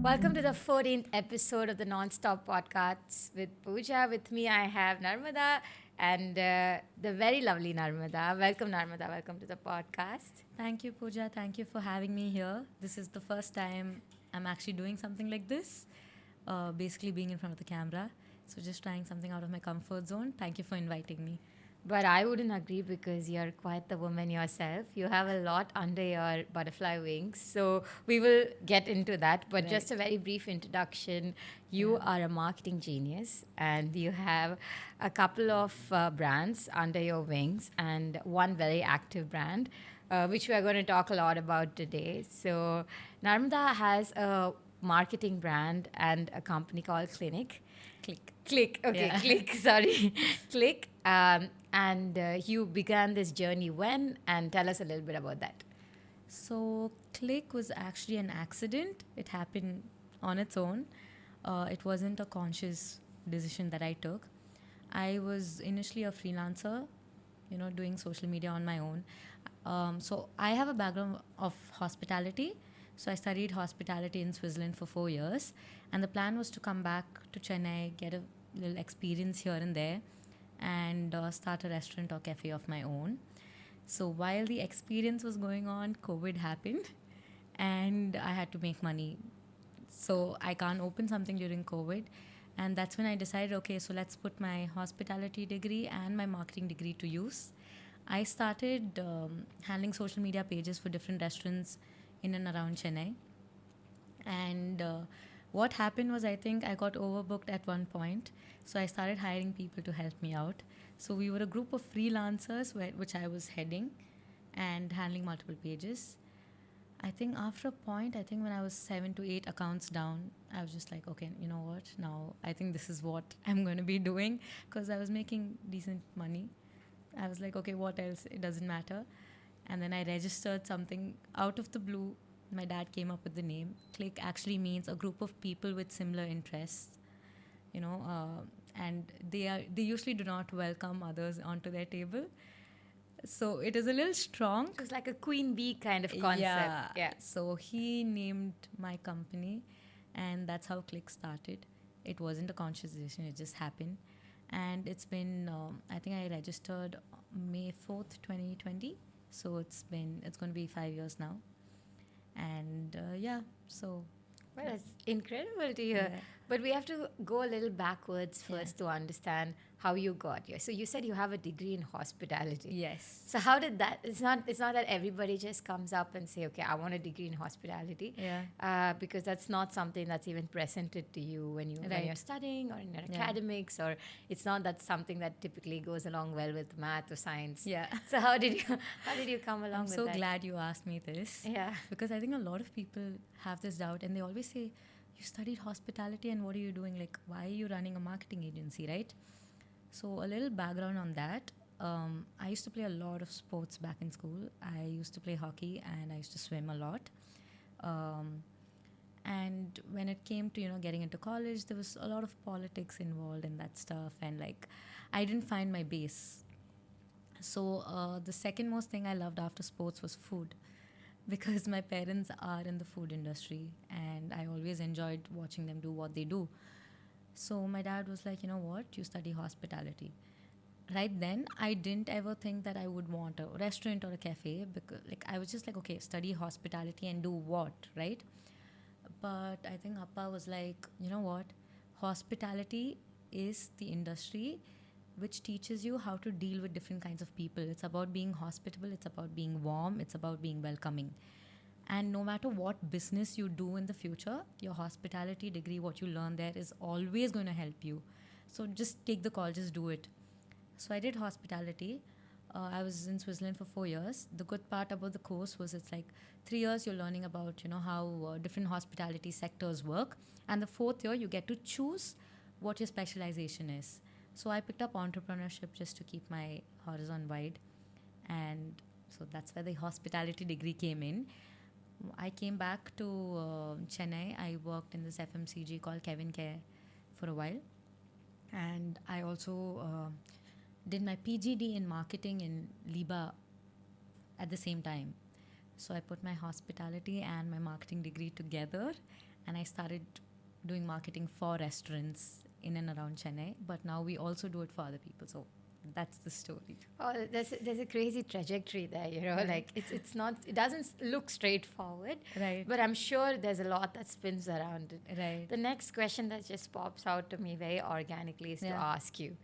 Welcome to the 14th episode of the Nonstop Podcast with Pooja. With me, I have Narmada and the very lovely Narmada. Welcome, Narmada. Welcome to the podcast. Thank you, Pooja. Thank you for having me here. This is the first time I'm actually doing something like this, basically being in front of the camera. So, just trying something out of my comfort zone. Thank you for inviting me. But I wouldn't agree because you're quite the woman yourself. You have a lot under your butterfly wings. So we will get into that. But Right. just a very brief introduction. You are a marketing genius and you have a couple of brands under your wings and one very active brand, which we are going to talk a lot about today. So Narmada has a marketing brand and a company called Click. Okay, Yeah. Click. Sorry, Click. And you began this journey when? And tell us a little bit about that. So, Click was actually an accident. It happened on its own. It wasn't a conscious decision that I took. I was initially a freelancer, doing social media on my own. So, I have a background of hospitality. So, I studied hospitality in Switzerland for 4 years. And the plan was to come back to Chennai, get a little experience here and there, and start a restaurant or cafe of my own. So while the experience was going on, COVID happened and I had to make money. So I can't open something during COVID. And that's when I decided, okay, so let's put my hospitality degree and my marketing degree to use. I started handling social media pages for different restaurants in and around Chennai. And what happened was, I think I got overbooked at one point. So I started hiring people to help me out. So we were a group of freelancers, which I was heading and handling multiple pages. I think after a point, I think when I was 7 to 8 accounts down, I was just like, okay, you know what? Now I think this is what I'm going to be doing, because I was making decent money. I was like, okay, what else? It doesn't matter. And then I registered something out of the blue. My dad came up with the name. Click actually means a group of people with similar interests, and they usually do not welcome others onto their table. So it is a little strong. It was like a queen bee kind of concept. Yeah. So he named my company, and that's how Click started. It wasn't a conscious decision; it just happened, and it's been. I think I registered May 4th, 2020. So it's going to be 5 years now, and so Well, it's incredible to hear. yeah. But we have to go a little backwards first to understand how you got here. So you said you have a degree in hospitality. Yes. So how did that? It's not that everybody just comes up and say, okay, I want a degree in hospitality. Yeah. Because that's not something that's even presented to you when you're Right. studying or in your Yeah. academics, or it's not that something that typically goes along well with math or science. Yeah. So how did you come along I'm with so that? glad you asked me this. Yeah. Because I think a lot of people have this doubt, and they always say, you studied hospitality and what are you doing? Like, why are you running a marketing agency, right? So, a little background on that. I used to play a lot of sports back in school. I used to play hockey and I used to swim a lot. Um, and when it came to, getting into college, there was a lot of politics involved in that stuff. And like, I didn't find my base. So, the second most thing I loved after sports was food, because my parents are in the food industry and I always enjoyed watching them do what they do. So my dad was like, you know what, you study hospitality. Right then, I didn't ever think that I would want a restaurant or a cafe, because like I was just like, okay, study hospitality and do what, right? But I think Appa was like, you know what, hospitality is the industry which teaches you how to deal with different kinds of people. It's about being hospitable, it's about being warm, it's about being welcoming. And no matter what business you do in the future, your hospitality degree, what you learn there, is always going to help you. So just take the call, just do it. So I did hospitality. I was in Switzerland for 4 years. The good part about the course was it's like 3 years you're learning about how different hospitality sectors work, and the fourth year you get to choose what your specialization is. So I picked up entrepreneurship just to keep my horizon wide, and so that's where the hospitality degree came in. I came back to Chennai. I worked in this FMCG called Kevin Care for a while, and I also did my PGD in marketing in Liba at the same time. So I put my hospitality and my marketing degree together, and I started doing marketing for restaurants in and around Chennai. But now we also do it for other people. So that's the story. Oh, there's a crazy trajectory there, you know. Right. Like it's not, it doesn't look straightforward, Right. but I'm sure there's a lot that spins around it. Right. The next question that just pops out to me very organically is to Yeah. ask you,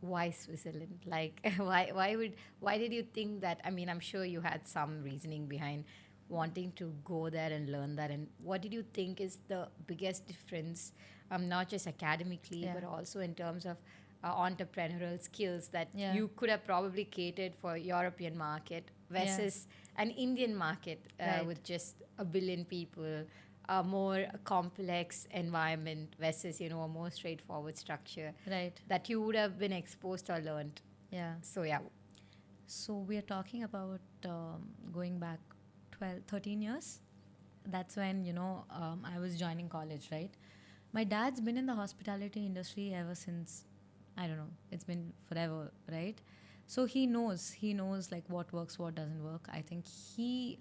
why Switzerland? Like, why did you think that? I mean, I'm sure you had some reasoning behind wanting to go there and learn that. And what did you think is the biggest difference, not just academically, Yeah. but also in terms of entrepreneurial skills that Yeah. you could have probably catered for European market versus an Indian market Right. with just a billion people, a more complex environment versus, you know, a more straightforward structure Right. that you would have been exposed or learned. Yeah. So yeah. So we are talking about going back 12, 13 years. That's when, I was joining college, right? My dad's been in the hospitality industry ever since, I don't know, it's been forever, right? So he knows like what works, what doesn't work. I think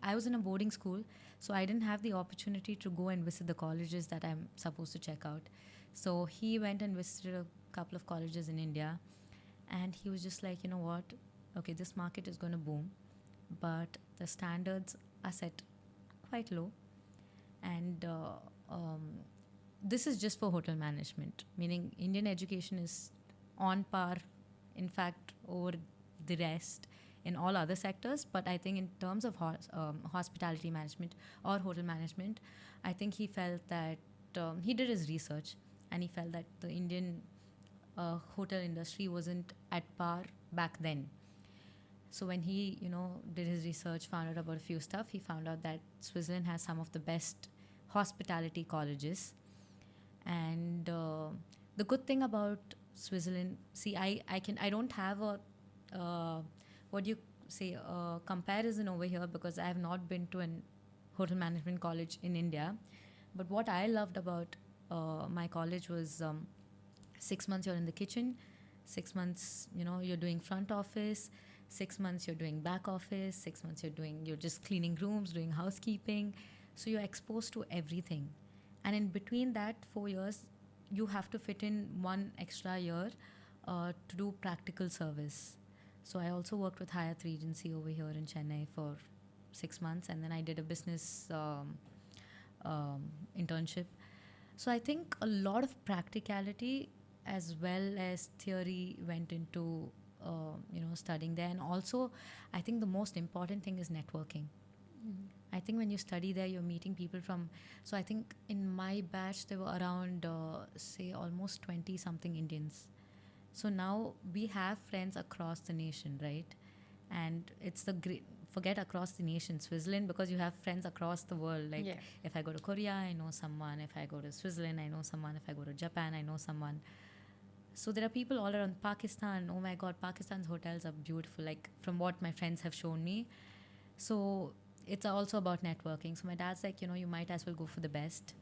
I was in a boarding school, so I didn't have the opportunity to go and visit the colleges that I'm supposed to check out. So he went and visited a couple of colleges in India, and he was just like, you know what? Okay, this market is going to boom, but the standards are set quite low. And this is just for hotel management, meaning Indian education is on par, in fact, over the rest in all other sectors. But I think in terms of hospitality management or hotel management, I think he felt that he did his research, and he felt that the Indian hotel industry wasn't at par back then. So when he, did his research, found out about a few stuff, he found out that Switzerland has some of the best hospitality colleges. And the good thing about Switzerland, see, I don't have a, what do you say, a comparison over here, because I have not been to an hotel management college in India. But what I loved about my college was 6 months you're in the kitchen, 6 months, you're doing front office, 6 months you're doing back office, 6 months you're just cleaning rooms, doing housekeeping. So you're exposed to everything. And in between that 4 years, you have to fit in one extra year to do practical service. So I also worked with Hyatt Regency over here in Chennai for 6 months, and then I did a business internship. So I think a lot of practicality as well as theory went into studying there. And also, I think the most important thing is networking. I think when you study there, you're meeting people from. So I think in my batch there were around say almost 20 something Indians. So now we have friends across the nation, right? And it's the great. Forget across the nation, Switzerland, because you have friends across the world. Like if I go to Korea, I know someone. If I go to Switzerland, I know someone. If I go to Japan, I know someone. So there are people all around Pakistan. Oh my God, Pakistan's hotels are beautiful, like from what my friends have shown me. So it's also about networking. So my dad's like, you might as well go for the best.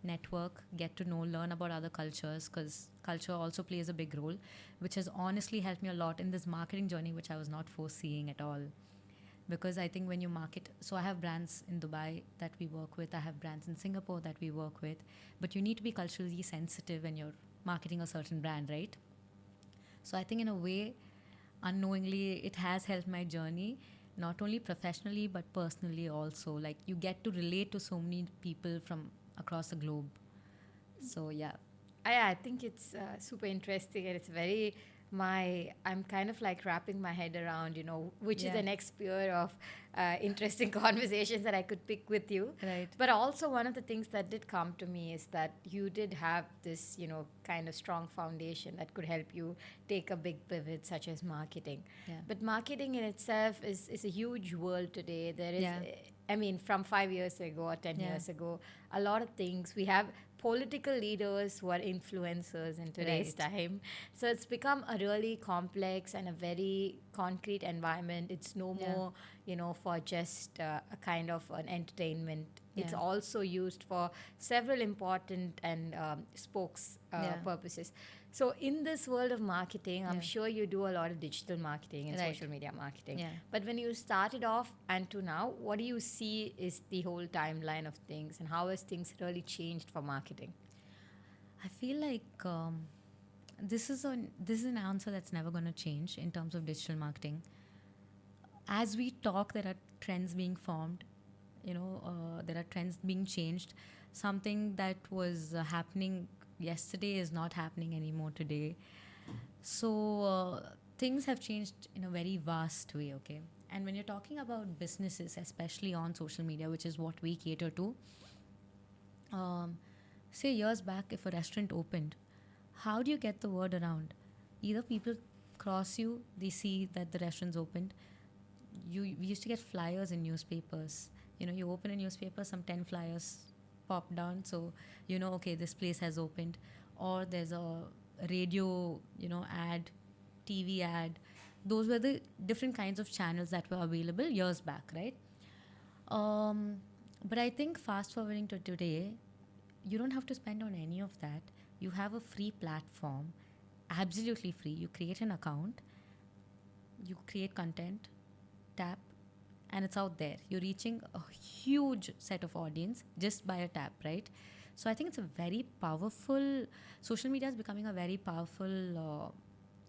Network, get to know, learn about other cultures, because culture also plays a big role, which has honestly helped me a lot in this marketing journey, which I was not foreseeing at all. Because I think when you market, so I have brands in Dubai that we work with, I have brands in Singapore that we work with, but you need to be culturally sensitive when you're marketing a certain brand, right? So I think in a way, unknowingly, it has helped my journey, not only professionally, but personally also. Like you get to relate to so many people from across the globe. So yeah. I think it's super interesting, and it's very I'm kind of like wrapping my head around, which is the next sphere of interesting conversations that I could pick with you. Right. But also one of the things that did come to me is that you did have this, kind of strong foundation that could help you take a big pivot, such as marketing. Yeah. But marketing in itself is a huge world today. There is, I mean, from 5 years ago or 10 years ago, a lot of things. We have political leaders who are influencers in today's time. So it's become a really complex and a very concrete environment. It's no more, for just a kind of an entertainment. It's also used for several important and spokes purposes. So in this world of marketing, I'm Yeah. sure you do a lot of digital marketing and Right. social media marketing. Yeah. But when you started off and to now, what do you see is the whole timeline of things, and how has things really changed for marketing? I feel like this is an answer that's never going to change in terms of digital marketing. As we talk, there are trends being formed. There are trends being changed. Something that was happening yesterday is not happening anymore today. So things have changed in a very vast way. Okay, and when you're talking about businesses, especially on social media, which is what we cater to, um, say years back, if a restaurant opened, how do you get the word around? Either people cross you, they see that the restaurant's opened. We used to get flyers in newspapers. You open a newspaper, some 10 flyers pop down, so okay, this place has opened. Or there's a radio, ad, TV ad. Those were the different kinds of channels that were available years back, right? um, but I think fast forwarding to today, you don't have to spend on any of that. You have a free platform, absolutely free. You create an account, you create content, tap, and it's out there. You're reaching a huge set of audience just by a tap, right? So I think it's a very powerful, social media is becoming a very powerful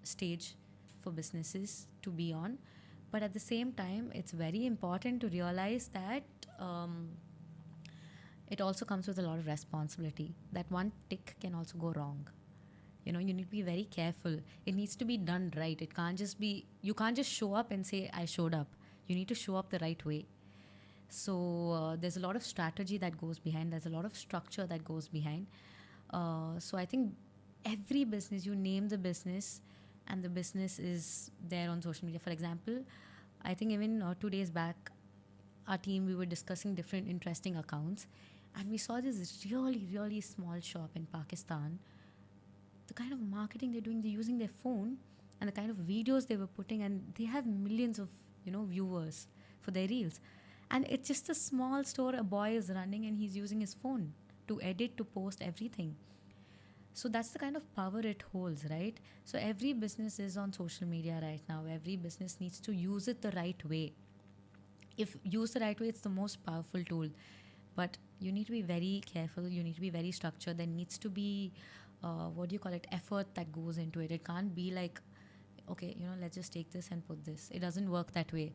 stage for businesses to be on. But at the same time, it's very important to realize that um, it also comes with a lot of responsibility. That one tick can also go wrong. You need to be very careful. It needs to be done right. It can't just be, you can't just show up and say, I showed up. You need to show up the right way. So there's a lot of strategy that goes behind, there's a lot of structure that goes behind. So I think every business, you name the business, and the business is there on social media. For example, I think even 2 days back, our team, we were discussing different interesting accounts, and we saw this really, really small shop in Pakistan. The kind of marketing they're doing, they're using their phone, and the kind of videos they were putting, and they have millions of viewers for their reels. And it's just a small store, a boy is running and he's using his phone to edit, to post everything. So that's the kind of power it holds, right? So every business is on social media right now. Every business needs to use it the right way. If used the right way, it's the most powerful tool. But you need to be very careful. You need to be very structured. There needs to be, what do you call it, effort that goes into it. It can't be like, okay, let's just take this and put this. It doesn't work that way.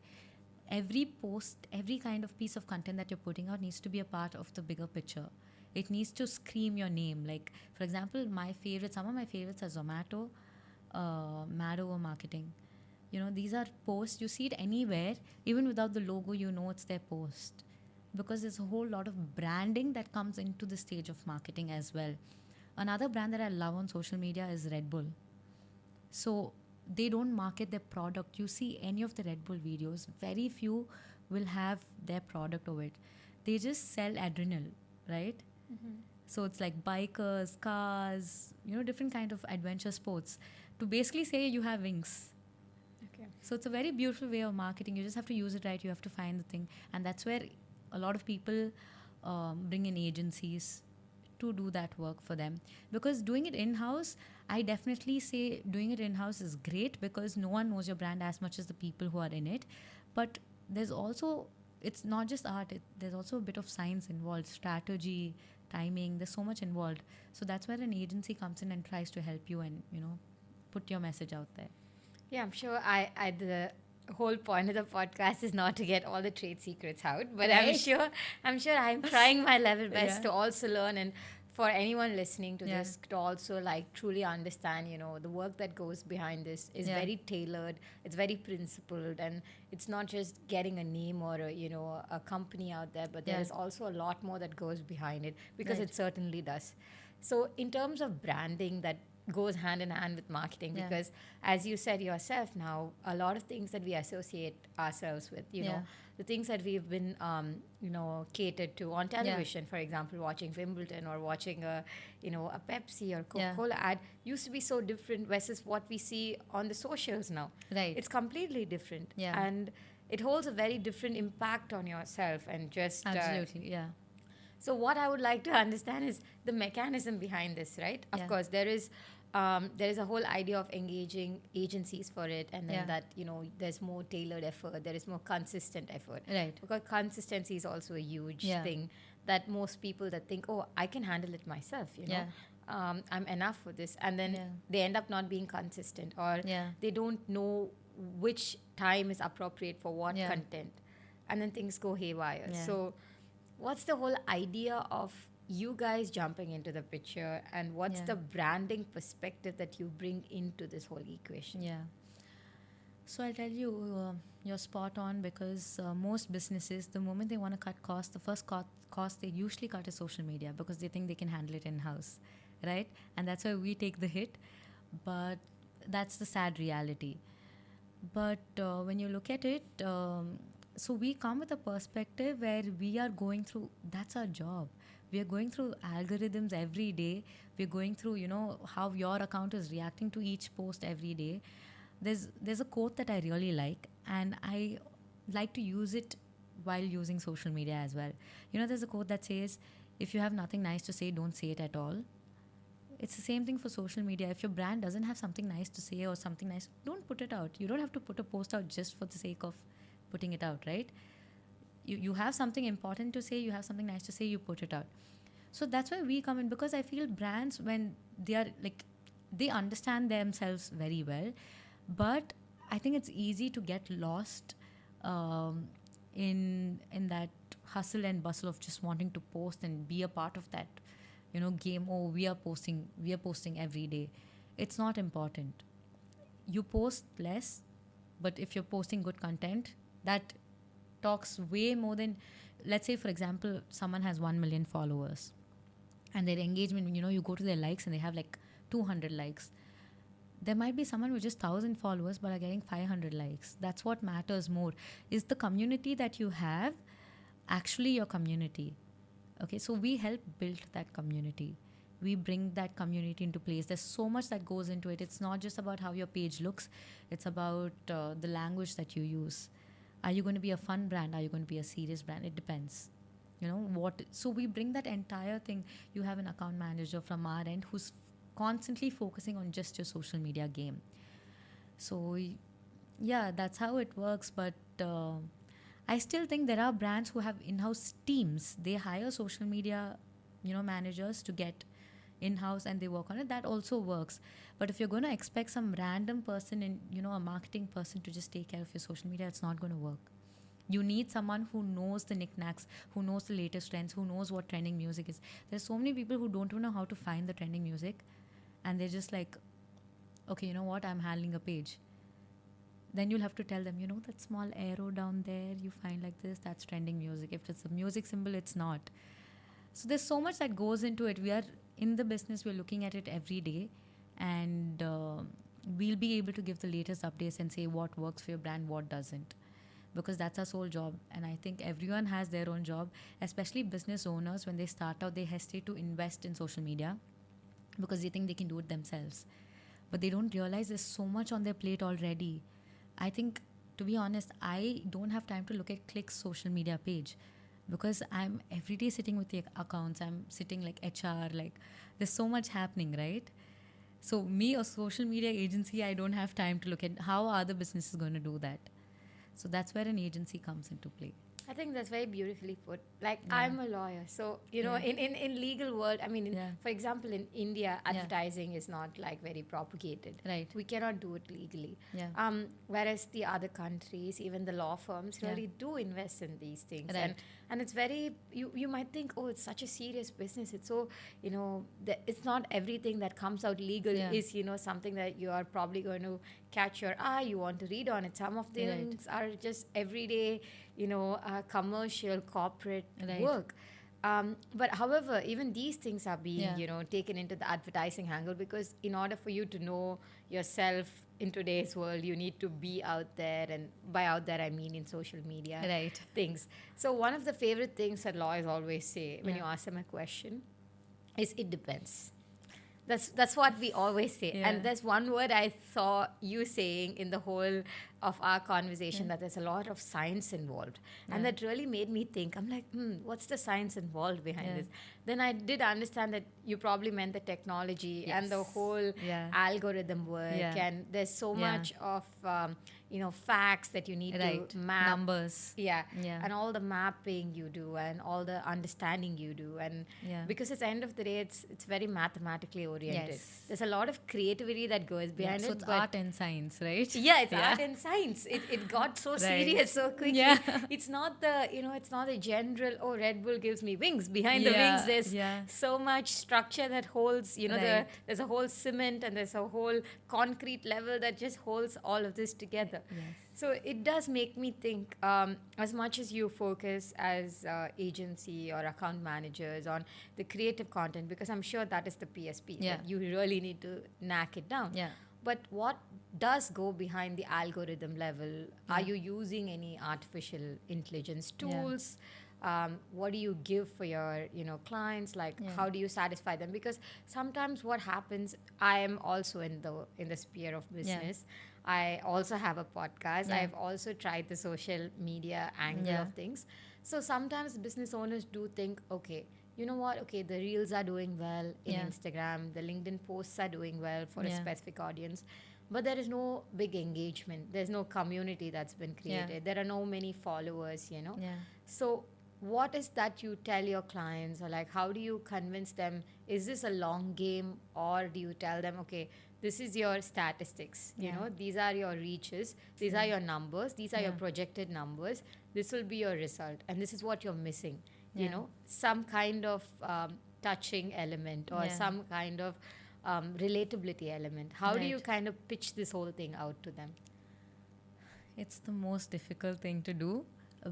Every post, every kind of piece of content that you're putting out needs to be a part of the bigger picture. It needs to scream your name. Like, for example, some of my favorites are Zomato, Mad Over Marketing. These are posts, you see it anywhere, even without the logo, it's their post. Because there's a whole lot of branding that comes into the stage of marketing as well. Another brand that I love on social media is Red Bull. So they don't market their product. You see any of the Red Bull videos, very few will have their product over it. They just sell adrenaline, right? Mm-hmm. So it's like bikers, cars, different kind of adventure sports, to basically say you have wings. Okay. So it's a very beautiful way of marketing. You just have to use it right. You have to find the thing. And that's where a lot of people bring in agencies to do that work for them. Because doing it in-house, I definitely say doing it in-house is great, because no one knows your brand as much as the people who are in it. But there's also, it's not just art, there's also a bit of science involved, strategy, timing, there's so much involved. So that's where an agency comes in and tries to help you and, put your message out there. Yeah, I'm sure the whole point of the podcast is not to get all the trade secrets out, but Right. I'm sure I'm trying my level best Yeah. to also learn, and for anyone listening to Yeah. this to also like truly understand, the work that goes behind this is Yeah. very tailored, it's very principled, and it's not just getting a name or a company out there, but there Yeah. is also a lot more that goes behind it, because Right. it certainly does. So in terms of branding, that goes hand in hand with marketing, Yeah. because as you said yourself, now a lot of things that we associate ourselves with, Yeah. the things that we've been catered to on television, for example, watching Wimbledon or watching a Pepsi or Coca-Cola ad used to be so different versus what we see on the socials now. Right. It's completely different. Yeah. And it holds a very different impact on yourself, and just Absolutely. Yeah. so what I would like to understand is the mechanism behind this, right? Of Yeah. course, there is there is a whole idea of engaging agencies for it, and then Yeah. that, there's more tailored effort, there is more consistent effort. Right. Because consistency is also a huge Yeah. thing that most people that think, oh, I can handle it myself, Yeah. I'm enough for this, and then Yeah. they end up not being consistent, or Yeah. they don't know which time is appropriate for what Yeah. content, and then things go haywire. Yeah. So what's the whole idea of you guys jumping into the picture, and what's Yeah. the branding perspective that you bring into this whole equation? Yeah. So I'll tell you, you're spot on, because most businesses, the moment they want to cut costs, the first cost they usually cut is social media, because they think they can handle it in house, right? And that's why we take the hit. But that's the sad reality. But when you look at it, so we come with a perspective where we are going through, that's our job. We are going through algorithms every day. We're going through, how your account is reacting to each post every day. There's a quote that I really like, and I like to use it while using social media as well. There's a quote that says, if you have nothing nice to say, don't say it at all. It's the same thing for social media. If your brand doesn't have something nice to say or something nice, don't put it out. You don't have to put a post out just for the sake of putting it out, right? You have something important to say, you have something nice to say, you put it out. So that's why we come in, because I feel brands, when they are like, they understand themselves very well, but I think it's easy to get lost in that hustle and bustle of just wanting to post and be a part of that game. Oh, we are posting every day. It's not important. You post less, but if you're posting good content, that talks way more than, let's say for example, someone has 1 million followers, and their engagement, you go to their likes and they have like 200 likes. There might be someone with just 1,000 followers but are getting 500 likes. That's what matters more. Is the community that you have actually your community? Okay, so we help build that community. We bring that community into place. There's so much that goes into it. It's not just about how your page looks. It's about the language that you use. Are you going to be a fun brand? Are you going to be a serious brand? It depends. So we bring that entire thing. You have an account manager from our end who's constantly focusing on just your social media game. So yeah, that's how it works. But I still think there are brands who have in-house teams. They hire social media managers to get in-house, and they work on it. That also works. But if you're going to expect some random person in a marketing person to just take care of your social media, it's not going to work. You need someone who knows the knickknacks, who knows the latest trends, who knows what trending music is. There's so many people who don't even know how to find the trending music, and they're just like, okay, you know what, I'm handling a page. Then you'll have to tell them, that small arrow down there, you find like this, that's trending music. If it's a music symbol, it's not. So there's so much that goes into it. We are in the business, we're looking at it every day, and we'll be able to give the latest updates and say what works for your brand, what doesn't. Because that's our sole job. And I think everyone has their own job, especially business owners. When they start out, they hesitate to invest in social media because they think they can do it themselves. But they don't realize there's so much on their plate already. I think, to be honest, I don't have time to look at Click's social media page, because I'm every day sitting with the accounts. I'm sitting like HR, like there's so much happening, right? So me, a social media agency, I don't have time to look at how other businesses going to do that. So that's where an agency comes into play. I think that's very beautifully put. Like, Yeah. I'm a lawyer, so in legal world, I mean, Yeah. for example, in India, advertising is not like very propagated. Right. We cannot do it legally. Yeah. Whereas the other countries, even the law firms, really do invest in these things. Right. And it's very, you might think, oh, it's such a serious business. It's so, it's not everything that comes out legal is, something that you are probably going to catch your eye, you want to read on it. Some of things are just everyday, commercial, corporate work. But however, even these things are being, taken into the advertising angle, because in order for you to know yourself in today's world, you need to be out there. And by out there, I mean in social media things. So one of the favorite things that lawyers always say when you ask them a question is, it depends. That's what we always say. And there's one word I saw you saying in the whole of our conversation that there's a lot of science involved. And that really made me think. I'm like, what's the science involved behind this? Then I did understand that you probably meant the technology and the whole algorithm work. And there's so much of, facts that you need to map. Numbers. Yeah. And all the mapping you do and all the understanding you do. And because at the end of the day, it's very mathematically oriented. There's a lot of creativity that goes behind it. So it's art and science, right? Yeah, it's art and science. It got so serious so quickly. Yeah. It's not it's not a general, Red Bull gives me wings. Behind the wings, there's so much structure that holds, there's a whole cement and there's a whole concrete level that just holds all of this together. So it does make me think, as much as you focus as agency or account managers on the creative content, because I'm sure that is the PSP, that you really need to knack it down. But what does go behind the algorithm level? Are you using any artificial intelligence tools? What do you give for your clients? Like how do you satisfy them? Because sometimes what happens, I am also in the sphere of business. I also have a podcast. I've also tried the social media angle of things. So sometimes business owners do think, okay, you know what? Okay, the reels are doing well in Instagram. The LinkedIn posts are doing well for a specific audience. But there is no big engagement. There's no community that's been created. There are no many followers, So what is that you tell your clients, or like how do you convince them? Is this a long game, or do you tell them, okay, this is your statistics, these are your reaches, these are your numbers, these are your projected numbers, this will be your result, and this is what you're missing, some kind of touching element or some kind of relatability element. How do you kind of pitch this whole thing out to them? It's the most difficult thing to do.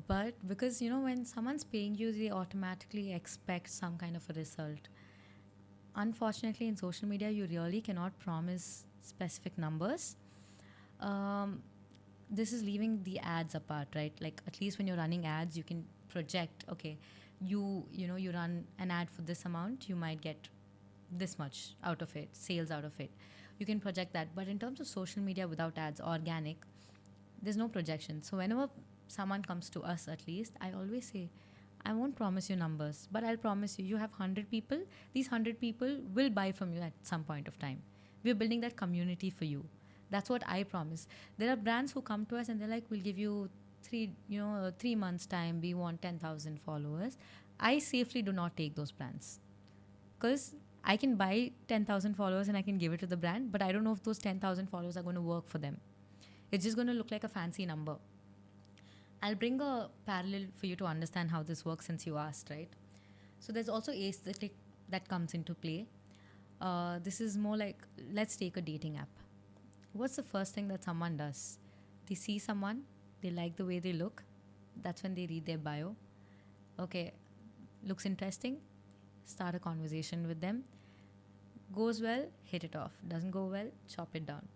But because, when someone's paying you, they automatically expect some kind of a result. Unfortunately, in social media, you really cannot promise specific numbers. This is leaving the ads apart, right? Like, at least when you're running ads, you can project, okay, you run an ad for this amount, you might get this much out of it, sales out of it. You can project that. But in terms of social media without ads, organic, there's no projection. So whenever someone comes to us, at least, I always say, I won't promise you numbers, but I'll promise you have 100 people. These 100 people will buy from you at some point of time. We're building that community for you. That's what I promise. There are brands who come to us and they're like, we'll give you 3 months time. We want 10,000 followers. I safely do not take those brands because I can buy 10,000 followers and I can give it to the brand, but I don't know if those 10,000 followers are going to work for them. It's just going to look like a fancy number. I'll bring a parallel for you to understand how this works since you asked, right? So there's also aesthetic that comes into play. This is more like, let's take a dating app. What's the first thing that someone does? They see someone, they like the way they look. That's when they read their bio. Okay, looks interesting. Start a conversation with them. Goes well, hit it off. Doesn't go well, chop it down.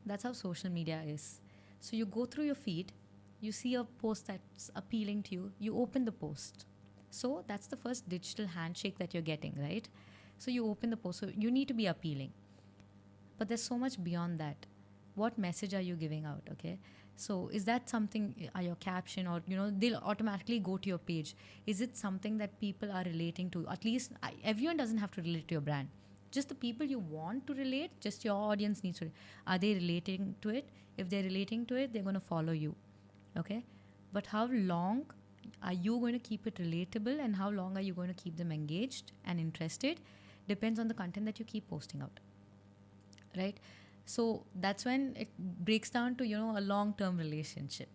That's how social media is. So you go through your feed, you see a post that's appealing to you, you open the post. So that's the first digital handshake that you're getting, right? So you open the post, so you need to be appealing. But there's so much beyond that. What message are you giving out, okay? So is that something, your caption, or, they'll automatically go to your page. Is it something that people are relating to? At least, everyone doesn't have to relate to your brand. Just the people you want to relate, just your audience needs to. Are they relating to it? If they're relating to it, they're going to follow you. Okay, but how long are you going to keep it relatable, and how long are you going to keep them engaged and interested? Depends on the content that you keep posting out, right? So that's when it breaks down to a long-term relationship.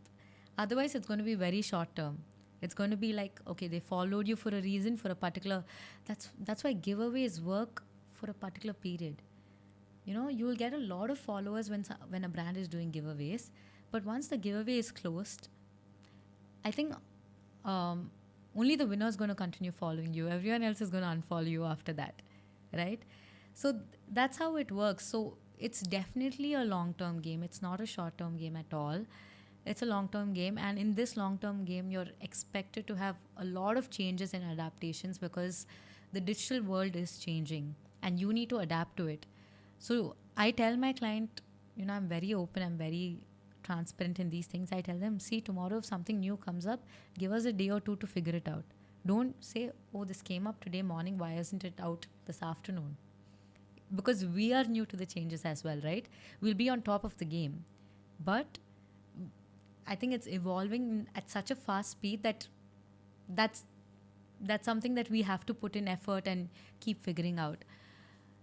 Otherwise, it's going to be very short-term. It's going to be like, okay, they followed you for a reason, for a particular. That's why giveaways work for a particular period. You will get a lot of followers when a brand is doing giveaways. But once the giveaway is closed, I think only the winner is going to continue following you. Everyone else is going to unfollow you after that, right? So that's how it works. So it's definitely a long-term game. It's not a short-term game at all. It's a long-term game. And in this long-term game, you're expected to have a lot of changes and adaptations because the digital world is changing and you need to adapt to it. So I tell my client, I'm very open. I'm very transparent in these things. I tell them, see, tomorrow if something new comes up, give us a day or two to figure it out. Don't say, oh, this came up today morning, why isn't it out this afternoon? Because we are new to the changes as well, right? We'll be on top of the game. But I think it's evolving at such a fast speed that that's something that we have to put in effort and keep figuring out.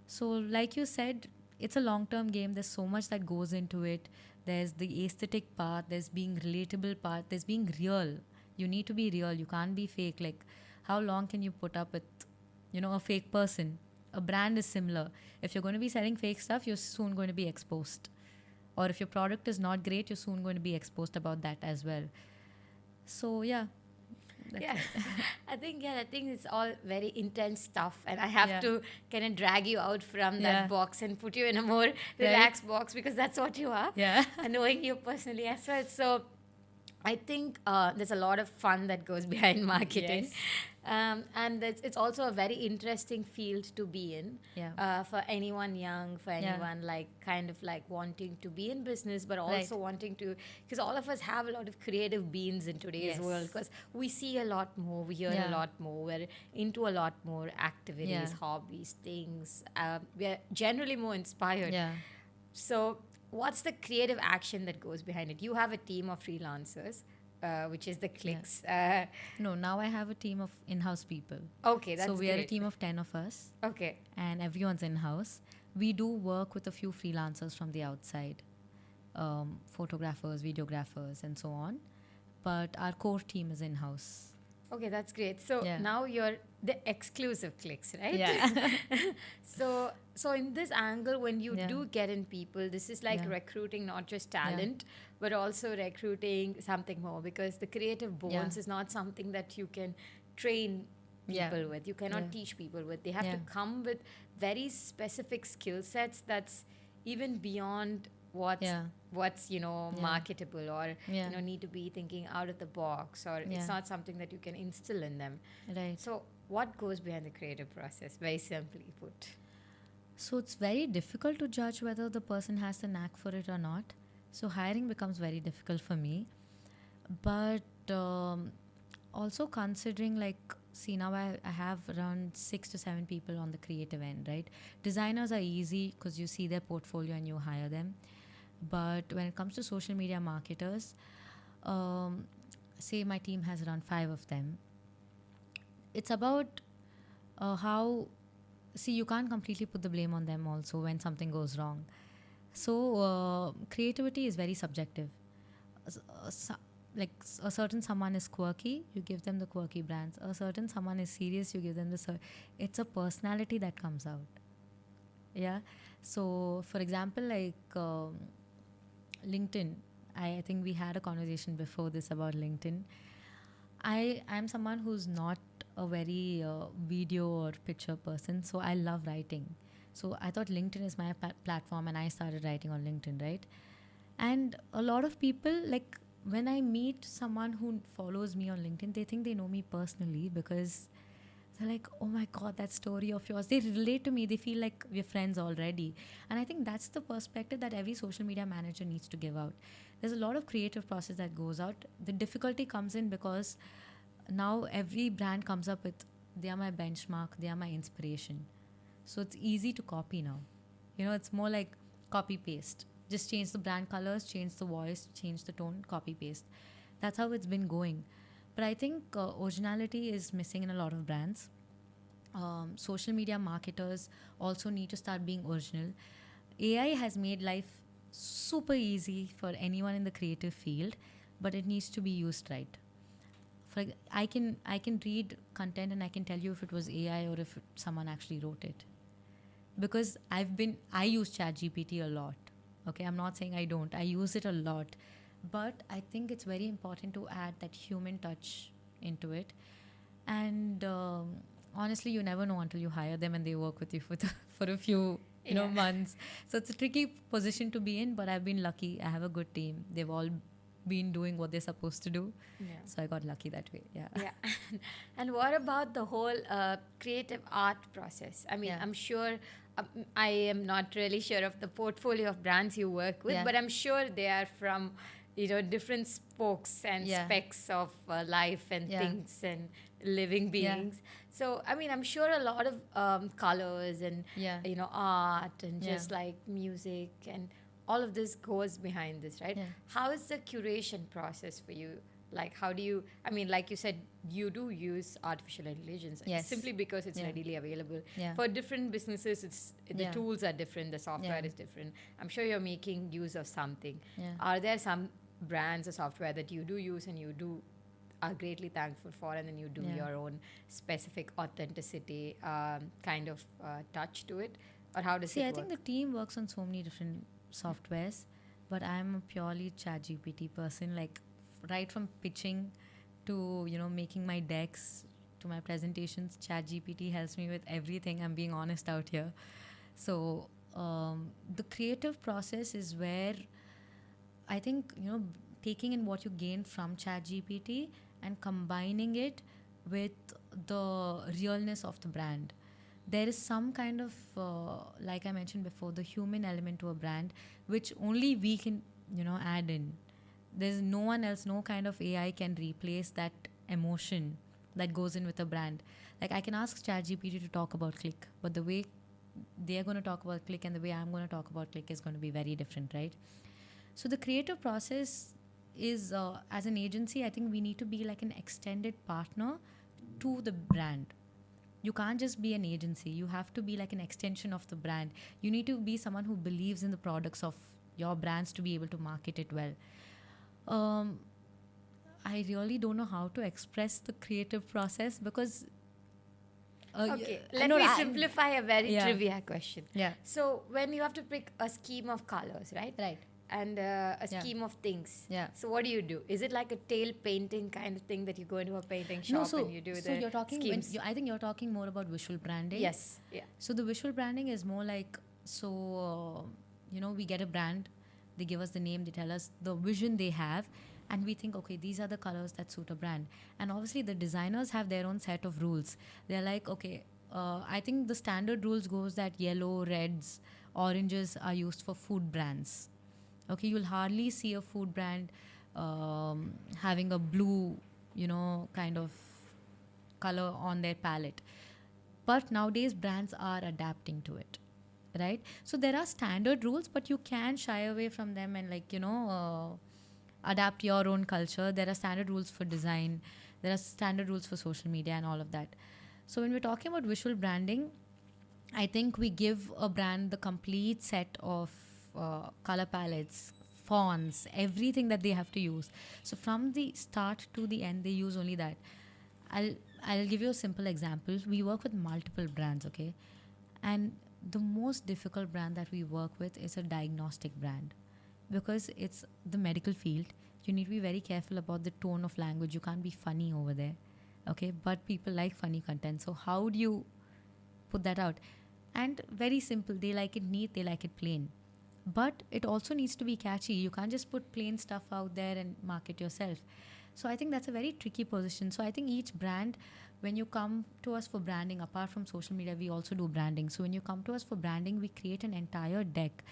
So like you said, it's a long-term game. There's so much that goes into it. There's the aesthetic part, there's being relatable part, there's being real. You need to be real. You can't be fake. Like, how long can you put up with, a fake person? A brand is similar. If you're going to be selling fake stuff, you're soon going to be exposed. Or if your product is not great, you're soon going to be exposed about that as well. So, yeah. Yeah, I think it's all very intense stuff, and I have to kind of drag you out from that box and put you in a more relaxed box, because that's what you are. Yeah. And knowing you personally as well. So I think there's a lot of fun that goes behind marketing. Yes. And it's also a very interesting field to be in, for anyone young, for anyone kind of wanting to be in business, but also wanting to, because all of us have a lot of creative beings in today's world, because we see a lot more, we hear a lot more, we're into a lot more activities, hobbies, things. We're generally more inspired. Yeah. So what's the creative action that goes behind it? You have a team of freelancers, which is the clicks. No, now I have a team of in-house people. Okay, that's So we great. are a team of 10 of us. Okay. And everyone's in-house. We do work with a few freelancers from the outside, photographers, videographers, and so on. But our core team is in-house. Okay, that's great. So now you're the exclusive clicks, right? Yeah. So in this angle, when you do get in people, this is like recruiting not just talent, but also recruiting something more, because the creative bones is not something that you can train people with. You cannot teach people with. They have to come with very specific skill sets that's even beyond what's marketable, or need to be thinking out of the box, or it's not something that you can instill in them. Right. So what goes behind the creative process, very simply put? So it's very difficult to judge whether the person has the knack for it or not. So hiring becomes very difficult for me. But also considering, see, now I have around 6 to 7 people on the creative end, right? Designers are easy because you see their portfolio and you hire them. But when it comes to social media marketers, say my team has around 5 of them. It's about how... See, you can't completely put the blame on them also when something goes wrong. So creativity is very subjective. A certain someone is quirky, you give them the quirky brands. A certain someone is serious, you give them the... It's a personality that comes out. Yeah. So, for example, LinkedIn. I think we had a conversation before this about LinkedIn. I'm someone who's not a very video or picture person, so I love writing. So I thought LinkedIn is my platform, and I started writing on LinkedIn, right? And a lot of people, when I meet someone who follows me on LinkedIn, they think they know me personally, because they're like, oh my God, that story of yours. They relate to me. They feel like we're friends already. And I think that's the perspective that every social media manager needs to give out. There's a lot of creative process that goes out. The difficulty comes in because now every brand comes up with, they are my benchmark, they are my inspiration. So it's easy to copy now. It's more like copy paste. Just change the brand colors, change the voice, change the tone, copy paste. That's how it's been going. But I think originality is missing in a lot of brands. Social media marketers also need to start being original. AI has made life super easy for anyone in the creative field, but it needs to be used right. I can read content and I can tell you if it was AI or if someone actually wrote it. Because I use ChatGPT a lot. Okay, I'm not saying I don't. I use it a lot. But I think it's very important to add that human touch into it. And honestly, you never know until you hire them and they work with you for a few months. So it's a tricky position to be in, but I've been lucky. I have a good team. They've all been doing what they're supposed to do. Yeah. So I got lucky that way. Yeah. And what about the whole creative art process? I mean, I'm sure I am not really sure of the portfolio of brands you work with, Yeah. but I'm sure they are from, different spokes and Yeah. specks of life and Yeah. things and living Yeah. beings. So, I mean, I'm sure a lot of colors and, Yeah. art and Yeah. just like music and all of this goes behind this, right? Yeah. How is the curation process for you? Like, how do you, I mean, like you said, you do use artificial intelligence Yes. simply because it's Yeah. readily available. Yeah. For different businesses, the Yeah. tools are different, the software Yeah. is different. I'm sure you're making use of something. Yeah. Are there some brands or software that you do use and you do are greatly thankful for, and then you do Yeah. your own specific authenticity kind of touch to it? Or how does See, it I work? think the team works on so many different softwares, but I'm a purely ChatGPT person. Like, right from pitching to making my decks to my presentations, ChatGPT helps me with everything. I'm being honest out here. So the creative process is where I think taking in what you gain from ChatGPT and combining it with the realness of the brand. There is some kind of like I mentioned before, the human element to a brand, which only we can add in. There's no one else, no kind of AI can replace that emotion that goes in with a brand. Like, I can ask ChatGPT to talk about Click, but the way they're going to talk about Click and the way I'm going to talk about Click is going to be very different, right? So the creative process is, as an agency, I think we need to be like an extended partner to the brand. You can't just be an agency. You have to be like an extension of the brand. You need to be someone who believes in the products of your brands to be able to market it well. I really don't know how to express the creative process because. Okay, let me simplify a very Yeah. trivia question. Yeah. So, when you have to pick a scheme of colors, right? Right. And a Yeah. scheme of things. Yeah. So, what do? Is it like a tail painting kind of thing that you go into a painting shop No, so and you do so the you're talking. schemes? I think you're talking more about visual branding. Yes. Yeah. So the visual branding is more like, we get a brand, they give us the name, they tell us the vision they have, and we think, okay, these are the colors that suit a brand. And obviously the designers have their own set of rules. They're like, okay, I think the standard rules goes that yellow, reds, oranges are used for food brands. Okay, you'll hardly see a food brand having a blue, kind of color on their palette. But nowadays brands are adapting to it, right? So there are standard rules, but you can shy away from them and adapt your own culture. There are standard rules for design, there are standard rules for social media and all of that. So when we're talking about visual branding, I think we give a brand the complete set of color palettes, fonts, everything that they have to use. So from the start to the end, they use only that. I'll I'll give you a simple example. We work with multiple brands, okay? And the most difficult brand that we work with is a diagnostic brand because it's the medical field. You need to be very careful about the tone of language. You can't be funny over there, okay? But people like funny content. So how do you put that out? And very simple. They like it neat. They like it plain. But it also needs to be catchy. You can't just put plain stuff out there and market yourself. So I think that's a very tricky position. So I think each brand, when you come to us for branding, apart from social media, we also do branding. So when you come to us for branding, we create an entire deck.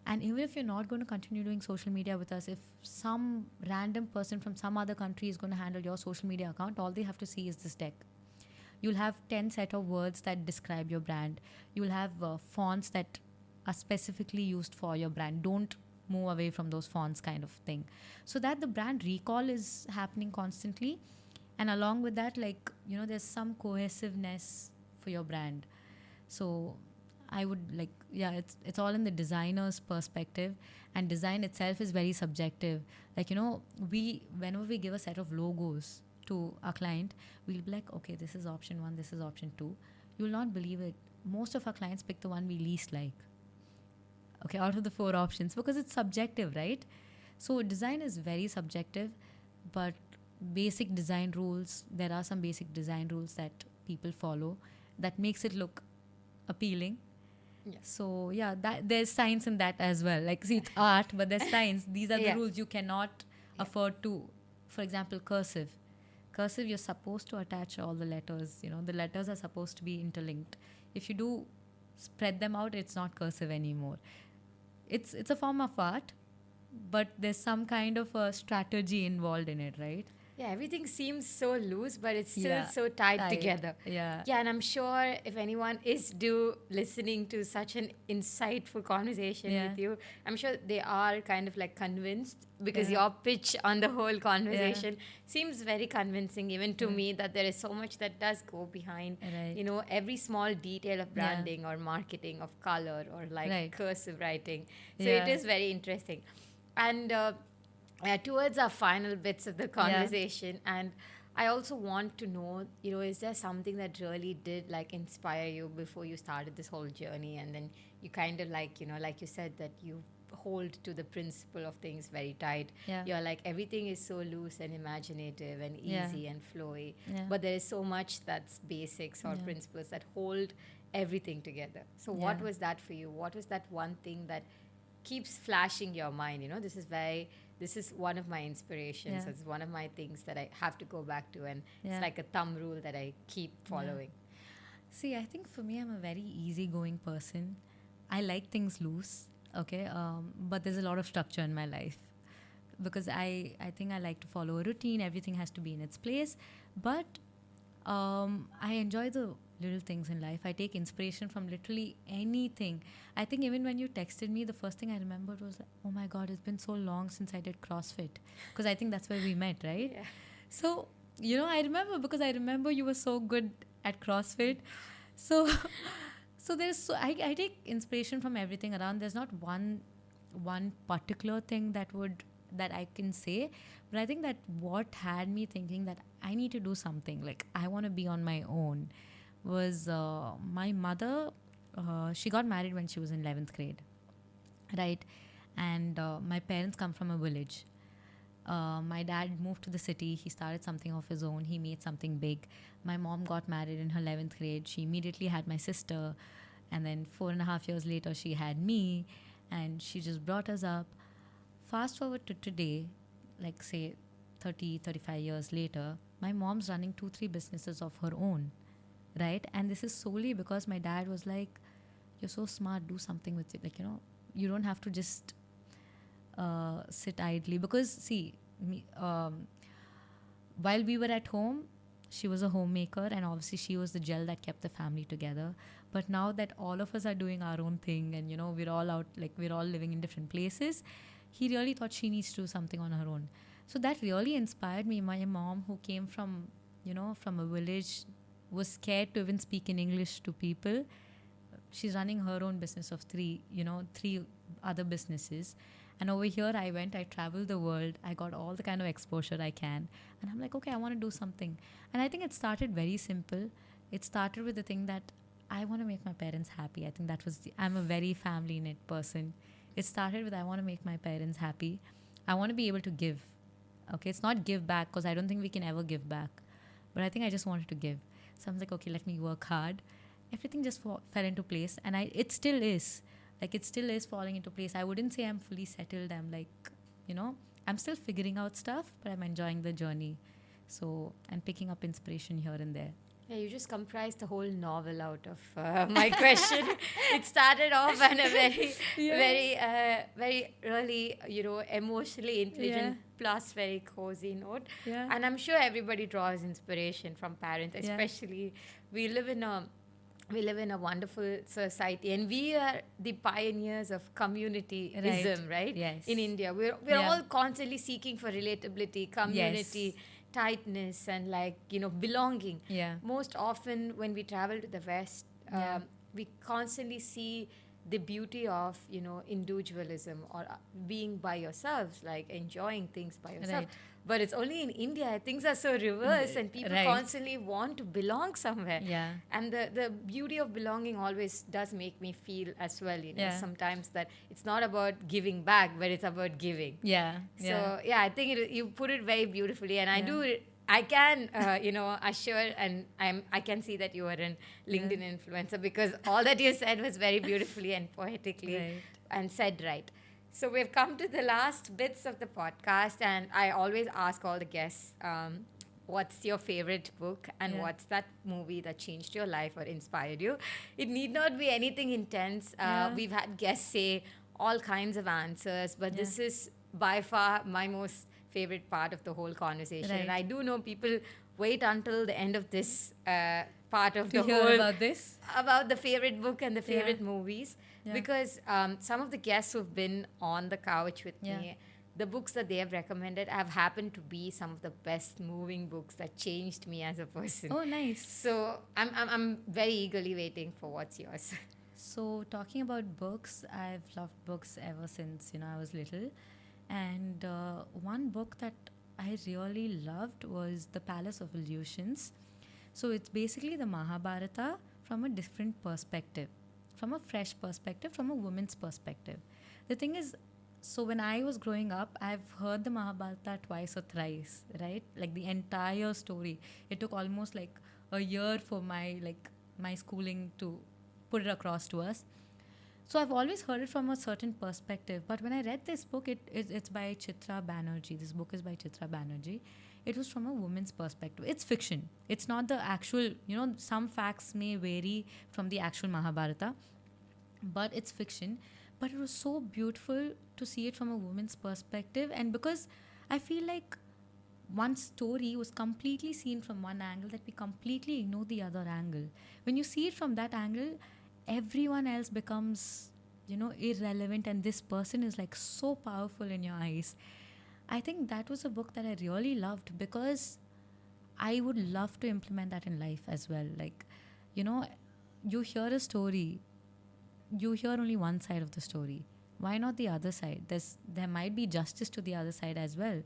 And even if you're not going to continue doing social media with us, if some random person from some other country is going to handle your social media account, all they have to see is this deck. You'll have 10 set of words that describe your brand. You'll have fonts that are specifically used for your brand. Don't move away from those fonts, kind of thing. So that the brand recall is happening constantly. And along with that, there's some cohesiveness for your brand. So I would it's all in the designer's perspective, and design itself is very subjective. Whenever we give a set of logos to a client, we'll be like, okay, this is option 1, this is option 2. You will not believe it. Most of our clients pick the one we least like. Okay, out of the 4 options, because it's subjective, right? So design is very subjective, but basic design rules, there are some basic design rules that people follow that makes it look appealing. Yes. So there's science in that as well. See, it's art, but there's science. These are the rules. You cannot afford to, for example, cursive, you're supposed to attach all the letters. The letters are supposed to be interlinked. If you do spread them out, it's not cursive anymore. It's a form of art, but there's some kind of a strategy involved in it, right? Yeah, everything seems so loose, but it's still Yeah, so tied tight. together. Yeah. Yeah, and I'm sure if anyone is listening to such an insightful conversation Yeah. with you, I'm sure they are kind of like convinced, because Yeah. your pitch on the whole conversation seems very convincing even to Yeah. me, that there is so much that does go behind, Right. you know, every small detail of Yeah. branding or marketing, of color, or like Right. cursive writing. So Yeah. it is very interesting. And towards our final bits of the conversation, and I also want to know, you know, is there something that really did like inspire you before you started this whole journey, and then you kind of like, you know, like you said, that you hold to the principle of things very tight. Yeah. You're like, everything is so loose and imaginative and Yeah. easy and flowy, Yeah. but there is so much that's basics or Yeah. principles that hold everything together. So what Yeah. was that for you? What was that one thing that keeps flashing your mind? You know, this is one of my inspirations. Yeah. It's one of my things that I have to go back to, and Yeah. it's like a thumb rule that I keep following. See, I think for me, I'm a very easygoing person. I like things loose, okay, but there's a lot of structure in my life, because I think I like to follow a routine. Everything has to be in its place, but I enjoy the little things in life. I take inspiration from literally anything. I think even when you texted me, the first thing I remembered was like, oh my God, it's been so long since I did CrossFit, because I think that's where we met, right? Yeah. So, you know, I remember you were so good at CrossFit. So, I take inspiration from everything around. There's not one particular thing that I can say, but I think that what had me thinking that I need to do something, like I want to be on my own, was my mother. She got married when she was in 11th grade, right? And my parents come from a village. My dad moved to the city. He started something of his own. He made something big. My mom got married in her 11th grade. She immediately had my sister. And then 4.5 years later, she had me. And she just brought us up. Fast forward to today, like say 35 years later, my mom's running 2-3 businesses of her own, right? And this is solely because my dad was like, you're so smart, do something with it. Like, you know, you don't have to just sit idly, because see, while we were at home, she was a homemaker, and obviously she was the gel that kept the family together. But now that all of us are doing our own thing, and you know, we're all out, like we're all living in different places, he really thought she needs to do something on her own. So that really inspired me. My mom, who came from, you know, from a village, was scared to even speak in English to people. She's running her own business of 3 other businesses. And over here, I traveled the world. I got all the kind of exposure I can. And I'm like, okay, I want to do something. And I think it started very simple. It started with the thing that I want to make my parents happy. I think that was I'm a very family knit person. It started with, I want to make my parents happy. I want to be able to give. Okay, it's not give back, because I don't think we can ever give back. But I think I just wanted to give. So I was like, okay, let me work hard. Everything just fell into place. And it still is. Like, it still is falling into place. I wouldn't say I'm fully settled. I'm like, you know, I'm still figuring out stuff, but I'm enjoying the journey. So I'm picking up inspiration here and there. Yeah, you just comprised the whole novel out of my question. It started off on a very really, you know, emotionally intelligent plus very cozy note. Yeah. And I'm sure everybody draws inspiration from parents, especially we live in a wonderful society, and we are the pioneers of communityism, right? Yes. In India, we're all constantly seeking for relatability, community, tightness, and like, you know, belonging. Yeah. Most often when we travel to the West, we constantly see the beauty of, you know, individualism or being by yourselves, like enjoying things by yourself. Right. But it's only in India things are so reverse, and people constantly want to belong somewhere. Yeah. And the beauty of belonging always does make me feel as well, you know, sometimes that it's not about giving back, but it's about giving. Yeah. So I think you put it very beautifully, and I can, you know, assure, and I can see that you are an LinkedIn influencer, because all that you said was very beautifully and poetically and said right. So we've come to the last bits of the podcast, and I always ask all the guests, what's your favorite book and Yeah. what's that movie that changed your life or inspired you. It need not be anything intense. Yeah. We've had guests say all kinds of answers, but Yeah. this is by far my most favorite part of the whole conversation. And Right. I do know people wait until the end of this part of To the hear whole about this. about the favorite book and the Yeah. favorite movies, Yeah. because some of the guests who've been on the couch with Yeah. me, the books that they have recommended have happened to be some of the best moving books that changed me as a person. Oh, nice. So I'm very eagerly waiting for what's yours. So, talking about books, I've loved books ever since, I was little. And one book that I really loved was The Palace of Illusions. So, it's basically the Mahabharata from a different perspective, from a fresh perspective, from a woman's perspective. The thing is, so when I was growing up, I've heard the Mahabharata twice or thrice, right? Like the entire story. It took almost like a year for my schooling to put it across to us. So I've always heard it from a certain perspective. But when I read this book, it's by Chitra Banerjee. This book is by Chitra Banerjee. It was from a woman's perspective. It's fiction. It's not the actual, some facts may vary from the actual Mahabharata, but it's fiction. But it was so beautiful to see it from a woman's perspective. And because I feel like one story was completely seen from one angle, that we completely ignore the other angle. When you see it from that angle, everyone else becomes, irrelevant, and this person is like so powerful in your eyes. I think that was a book that I really loved, because I would love to implement that in life as well. Like, you hear a story, you hear only one side of the story. Why not the other side? There might be justice to the other side as well.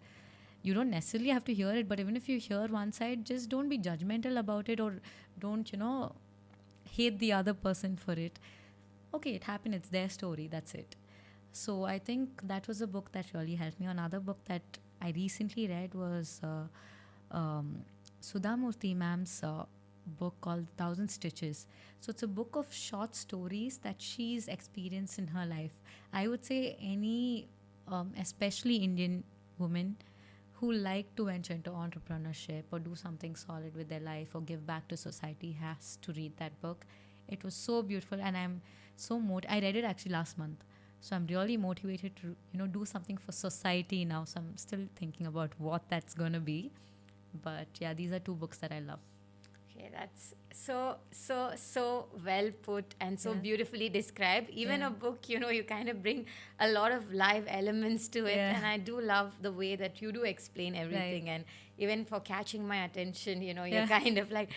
You don't necessarily have to hear it, but even if you hear one side, just don't be judgmental about it, or don't, hate the other person for it. Okay, it happened, it's their story, that's it. So I think that was a book that really helped me. Another book that I recently read was Sudha Murthy ma'am's book called Thousand Stitches. So it's a book of short stories that she's experienced in her life. I would say any, especially Indian women who like to venture into entrepreneurship or do something solid with their life or give back to society has to read that book. It was so beautiful, and I'm so I read it actually last month. So I'm really motivated to, do something for society now. So I'm still thinking about what that's going to be. But yeah, these are two books that I love. Okay, that's so well put and so Yeah. beautifully described. Even Yeah. a book, you kind of bring a lot of live elements to it, Yeah. and I do love the way that you do explain everything. And even for catching my attention, you're Yeah. kind of like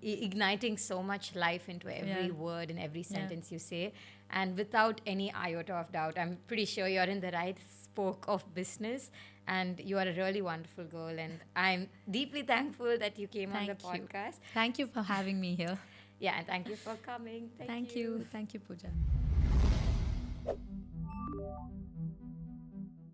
igniting so much life into every Yeah. word and every Yeah. sentence you say, and without any iota of doubt, I'm pretty sure you're in the right spoke of business. And you are a really wonderful girl, and I'm deeply thankful that you came on the Thank you. podcast. Thank you for having me here. Yeah, and thank you for coming. Thank you. Thank you, Pooja.